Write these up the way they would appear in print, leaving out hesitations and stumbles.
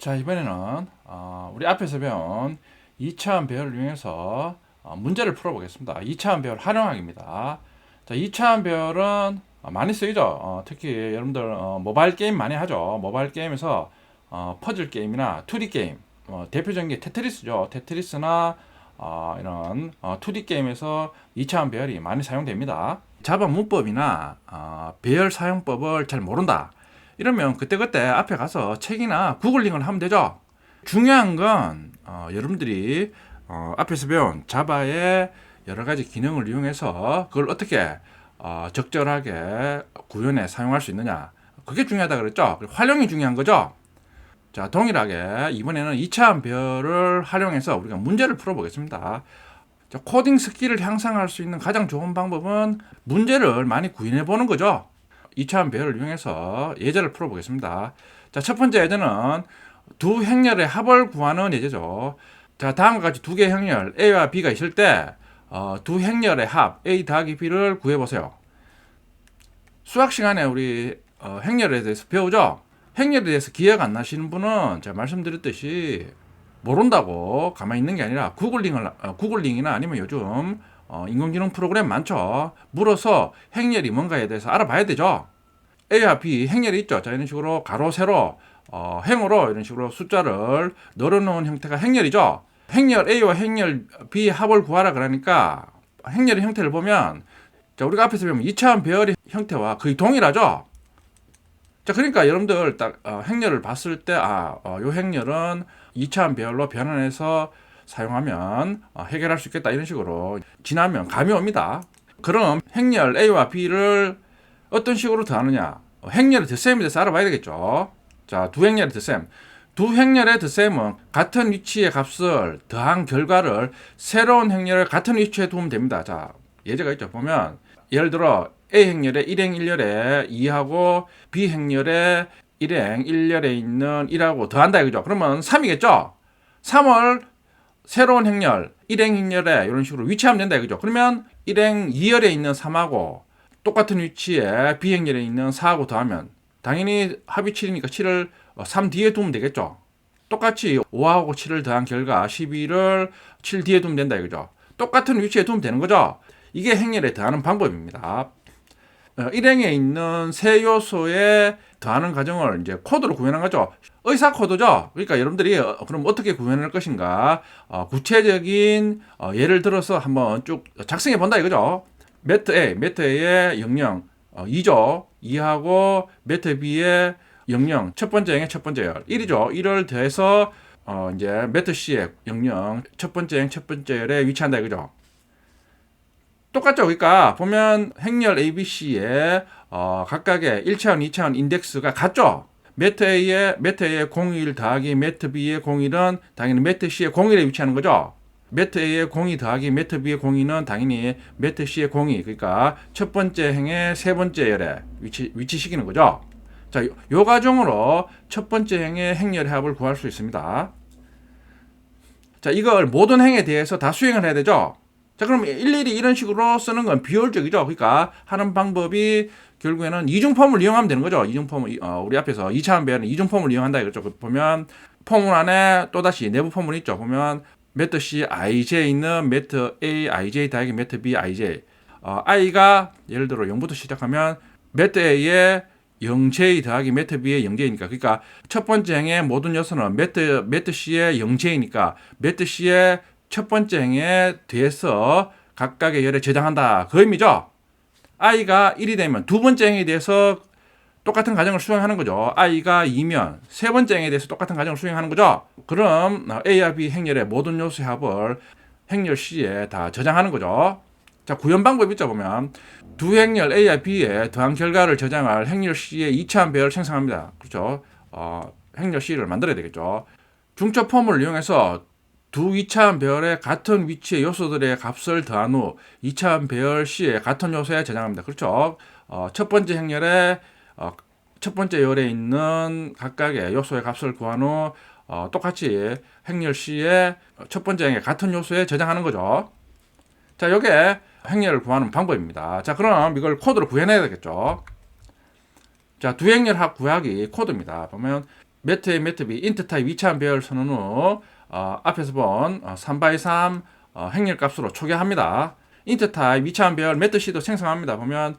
자, 이번에는 우리 앞에서 배운 2차원 배열을 이용해서 문제를 풀어보겠습니다. 2차원 배열 활용하기입니다. 자, 2차원 배열은 많이 쓰이죠. 특히 여러분들 모바일 게임 많이 하죠. 모바일 게임에서 퍼즐 게임이나 2D 게임, 대표적인 게 테트리스죠. 테트리스나 이런 2D 게임에서 2차원 배열이 많이 사용됩니다. 자바 문법이나 배열 사용법을 잘 모른다, 이러면 그때그때 앞에 가서 책이나 구글링을 하면 되죠. 중요한 건 여러분들이 앞에서 배운 자바의 여러 가지 기능을 이용해서 그걸 어떻게 적절하게 구현해 사용할 수 있느냐, 그게 중요하다 그랬죠. 활용이 중요한 거죠. 자, 동일하게 이번에는 2차원 배열을 활용해서 우리가 문제를 풀어보겠습니다. 자, 코딩 스킬을 향상할 수 있는 가장 좋은 방법은 문제를 많이 구현해 보는 거죠. 2차원 배열을 이용해서 예제를 풀어보겠습니다. 자, 첫 번째 예제는 두 행렬의 합을 구하는 예제죠. 자, 다음과 같이 두 개의 행렬 A와 B가 있을 때 두 행렬의 합 A 더하기 B를 구해보세요. 수학 시간에 우리 행렬에 대해서 배우죠. 행렬에 대해서 기억 안 나시는 분은 제가 말씀드렸듯이 모른다고 가만히 있는 게 아니라 구글링이나 아니면 요즘 인공지능 프로그램 많죠. 물어서 행렬이 뭔가에 대해서 알아봐야 되죠. A와 B 행렬이 있죠. 자, 이런 식으로 가로, 세로, 행으로 이런 식으로 숫자를 늘어놓은 형태가 행렬이죠. 행렬 A와 행렬 B 합을 구하라 그러니까 행렬의 형태를 보면, 자, 우리가 앞에서 보면 2차원 배열의 형태와 거의 동일하죠. 자, 그러니까 여러분들 딱 행렬을 봤을 때 요 행렬은 2차원 배열로 변환해서 사용하면 해결할 수 있겠다, 이런 식으로 지나면 감이 옵니다. 그럼 행렬 A와 B를 어떤 식으로 더하느냐, 행렬의 덧셈에 대해서 알아봐야 되겠죠. 자, 두 행렬의 덧셈. 두 행렬의 덧셈은 같은 위치의 값을 더한 결과를 새로운 행렬을 같은 위치에 두면 됩니다. 자, 예제가 있죠. 보면 예를 들어 A 행렬의 1행 1열에 2하고 B 행렬의 1행 1열에 있는 1하고 더한다 이거죠. 그러면 3이겠죠. 3을 새로운 행렬 1행 행렬에 이런 식으로 위치하면 된다 이거죠. 그러면 1행 2열에 있는 3하고 똑같은 위치에 B 행렬에 있는 4하고 더하면 당연히 합이 7이니까 7을 3 뒤에 두면 되겠죠. 똑같이 5하고 7을 더한 결과 12를 7 뒤에 두면 된다 이거죠. 똑같은 위치에 두면 되는 거죠. 이게 행렬에 더하는 방법입니다. 1행에 있는 세 요소에 더하는 과정을 이제 코드로 구현한 거죠. 의사 코드죠. 그러니까 여러분들이 그럼 어떻게 구현할 것인가, 구체적인 예를 들어서 한번 쭉 작성해 본다 이거죠. 매트 A의 00 2죠. 2하고 매트 B의 00 첫 번째 행의 첫 번째 열 1이죠. 1을 더해서 이제 매트 C의 00 첫 번째 행 첫 번째 열에 위치한다 이거죠. 똑같죠. 그러니까 보면 행렬 ABC의 각각의 1차원, 2차원 인덱스가 같죠. 매트 A의 01 더하기 매트 B의 01은 당연히 매트 C의 01에 위치하는 거죠. 매트 A의 02 더하기 매트 B의 02는 당연히 매트 C의 02, 그러니까 첫 번째 행의 세 번째 열에 위치시키는 거죠. 자, 요 과정으로 첫 번째 행의 행렬의 합을 구할 수 있습니다. 자, 이걸 모든 행에 대해서 다 수행을 해야 되죠. 자, 그럼 일일이 이런 식으로 쓰는 건 비효율적이죠. 그러니까 하는 방법이 결국에는 이중폼을 이용하면 되는 거죠. 이중폼을 우리 앞에서 2차원 배열은 이중폼을 이용한다 이거죠. 보면 포물 안에 또다시 내부 포물이 있죠. 보면 매트 C IJ 있는 매트 A IJ 더하기 매트 B IJ, I가 예를 들어 0부터 시작하면 매트 A의 0J 더하기 매트 B의 0J니까, 그러니까 첫 번째 행의 모든 요소는 매트 C의 0J니까 매트 C의 첫 번째 행에 대해서 각각의 열에 저장한다, 그 의미죠. I가 1이 되면 두 번째 행에 대해서 똑같은 과정을 수행하는 거죠. I가 2면 세 번째 행에 대해서 똑같은 과정을 수행하는 거죠. 그럼 A와 B 행렬의 모든 요소의 합을 행렬 C에 다 저장하는 거죠. 자, 구현 방법이 있죠. 보면 두 행렬 A와 B의 더한 결과를 저장할 행렬 C의 2차원 배열을 생성합니다. 그렇죠. 행렬 C를 만들어야 되겠죠. 중첩 폼을 이용해서 두 2차원 배열의 같은 위치의 요소들의 값을 더한 후 2차원 배열 C의 같은 요소에 저장합니다. 그렇죠. 첫 번째 행렬의 첫 번째 열에 있는 각각의 요소의 값을 구한 후 똑같이 행렬 C의 첫 번째 행의 같은 요소에 저장하는 거죠. 자, 이게 행렬을 구하는 방법입니다. 자, 그럼 이걸 코드로 구해내야 되겠죠. 자, 두 행렬 합 구하기 코드입니다. 보면 매트 A, 매트 B, 인트 타입 2차원 배열 선언 후 앞에서 본 3x3 행렬 값으로 초기화합니다. 인트 타입 2차원 배열 매트 C도 생성합니다. 보면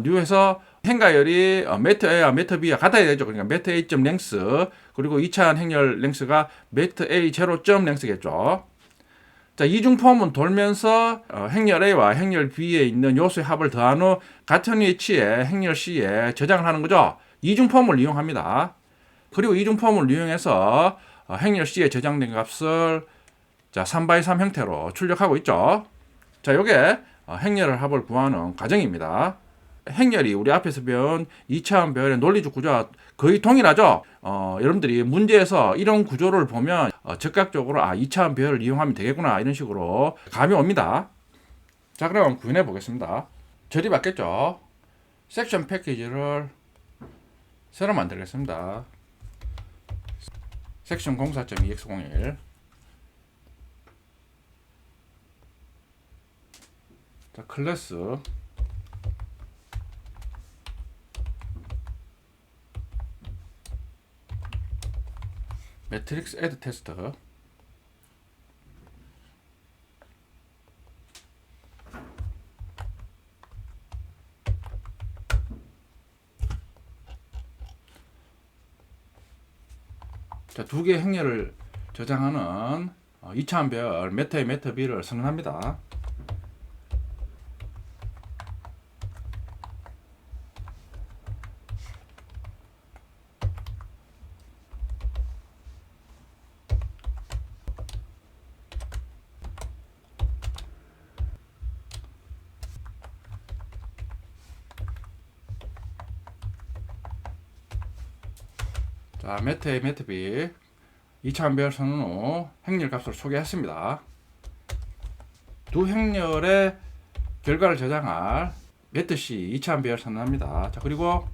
뉴에서 행가열이 매트 A와 매트 B와 같아야 되죠. 그러니까 매트 A 점 랭스 그리고 2차원 행렬 랭스가 매트 A 제로 점 랭스겠죠. 자, 이중 폼은 돌면서 행렬 A와 행렬 B에 있는 요소의 합을 더한 후 같은 위치에 행렬 C에 저장을 하는 거죠. 이중 폼을 이용합니다. 그리고 이중 폼을 이용해서 행렬 C에 저장된 값을 자, 3x3 형태로 출력하고 있죠. 자, 요게 행렬 합을 구하는 과정입니다. 행렬이 우리 앞에서 배운 2차원 배열의 논리적 구조와 거의 동일하죠. 여러분들이 문제에서 이런 구조를 보면 즉각적으로 2차원 배열을 이용하면 되겠구나 이런 식으로 감이 옵니다. 자, 그럼 구현해 보겠습니다. 절이 받겠죠. 섹션 패키지를 새로 만들겠습니다. 섹션 04.2x01 자, 클래스 매트릭스 애드 테스트 자, 두 개의 행렬을 저장하는 2차원 배열 매트 A, 매트 B를 선언합니다. 자, 매트 A, 매트 B 2차원 배열 선언 후 행렬 값으로 초기했습니다. 두 행렬의 결과를 저장할 매트 C 2차원 배열 선언합니다. 자, 그리고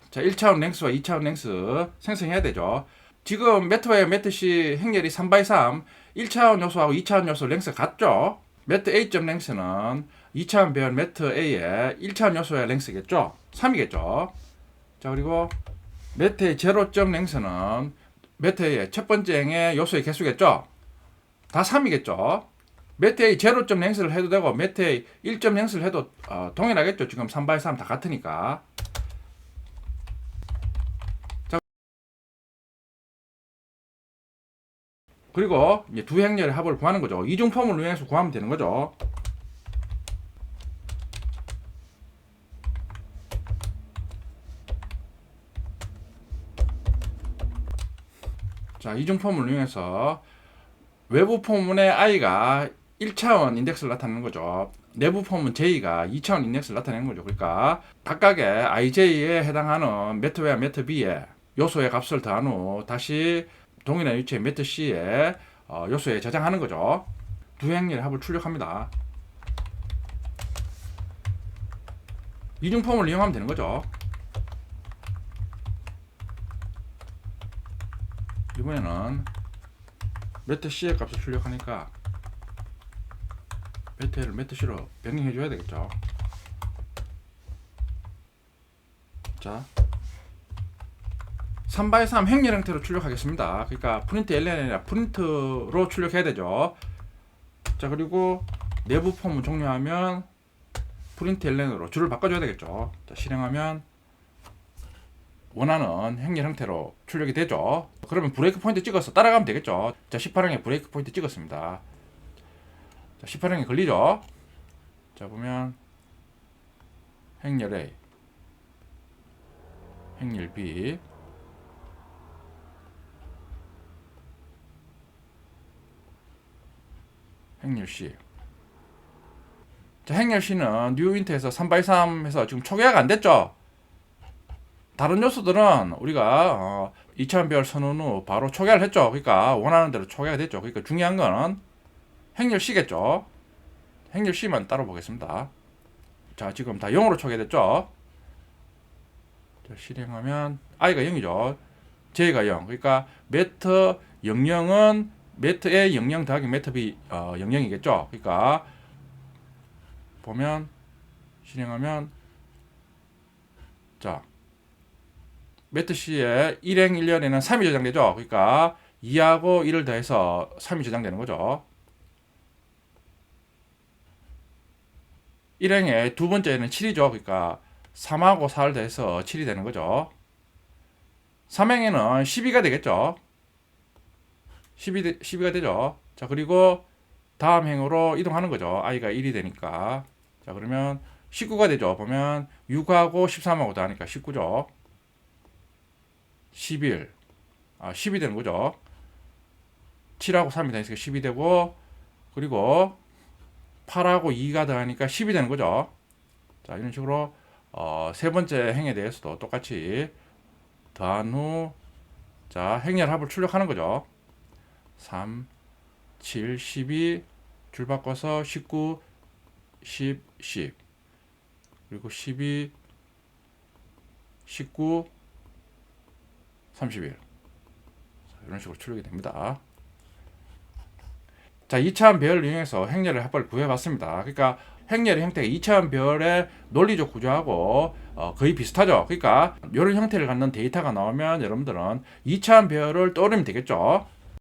자, 1차원 랭스와 2차원 랭스 생성해야 되죠. 지금 매트 A와 매트 C 행렬이 3x3 1차원 요소하고 2차원 요소 랭스 같죠? 매트 A 점 랭스는 2차원 배열 매트 A의 1차원 요소의 랭스겠죠? 3이겠죠? 자, 그리고 매트 A 제로점 랭스는 매트 A의 첫 번째 행의 요소의 개수겠죠? 다 3이겠죠? 매트 A 제로점 랭스를 해도 되고 매트 A 1점 랭스를 해도 동일하겠죠? 지금 3x3 다 같으니까. 자, 그리고 이제 두 행렬의 합을 구하는 거죠. 이중 폼을 이용해서 구하면 되는 거죠. 자, 이중 폼을 이용해서 외부 포문의 i가 1차원 인덱스를 나타내는 거죠. 내부 포문 j가 2차원 인덱스를 나타내는 거죠. 그러니까 각각의 ij에 해당하는 매트 A와 매트 B의 요소의 값을 더한 후 다시 동일한 위치의 매트 C의 요소에 저장하는 거죠. 두 행렬의 합을 출력합니다. 이중 폼을 이용하면 되는 거죠. 이번에는 매트 C의 값을 출력하니까 매트 A를 매트 C로 변경해 줘야 되겠죠. 자, 3x3 행렬 형태로 출력하겠습니다. 그러니까 프린트 ln이 아니라 프린트로 출력해야 되죠. 자, 그리고 내부 폼을 종료하면 프린트 ln으로 줄을 바꿔줘야 되겠죠. 자, 실행하면 원하는 행렬 형태로 출력이 되죠. 그러면 브레이크 포인트 찍어서 따라가면 되겠죠. 자, 18행에 브레이크 포인트 찍었습니다. 자, 18행에 걸리죠. 자, 보면 행렬 A, 행렬 B, 행렬 C. 자, 행렬 C는 뉴 인트에서 3x3 해서 지금 초기화가 안 됐죠. 다른 요소들은 우리가 2차원 배열 선언 후 바로 초기화를 했죠. 그러니까 원하는 대로 초기화가 됐죠. 그러니까 중요한 거는 행렬 C겠죠. 행렬 C만 따로 보겠습니다. 자, 지금 다 0으로 초기화됐죠. 자, 실행하면 i가 0이죠. j가 0. 그러니까 매트 00은 매트 A 00 더하기 매트 B 00이겠죠. 그러니까 보면 실행하면 자, 매트C의 일행 1년에는 3이 저장되죠. 그러니까 2하고 1을 더해서 3이 저장되는 거죠. 일행의 두 번째는 7이죠. 그러니까 3하고 4를 더해서 7이 되는 거죠. 3행에는 12가 되겠죠. 12가 되죠. 자, 그리고 다음 행으로 이동하는 거죠. i가 1이 되니까. 자, 그러면 19가 되죠. 보면 6하고 13하고 더하니까 19죠. 11. 10이 되는 거죠. 7하고 3이 더하니까 10이 되고, 그리고 8하고 2가 더하니까 10이 되는 거죠. 자, 이런 식으로 세 번째 행에 대해서도 똑같이 더한 후, 자, 행렬합을 출력하는 거죠. 3, 7, 12, 줄 바꿔서 19, 10, 10, 그리고 12, 19, 31. 이런 식으로 출력이 됩니다. 자, 2차원 배열을 이용해서 행렬의 합을 구해봤습니다. 그러니까 행렬의 형태가 2차원 배열의 논리적 구조하고 거의 비슷하죠. 그러니까 이런 형태를 갖는 데이터가 나오면 여러분들은 2차원 배열을 떠올리면 되겠죠.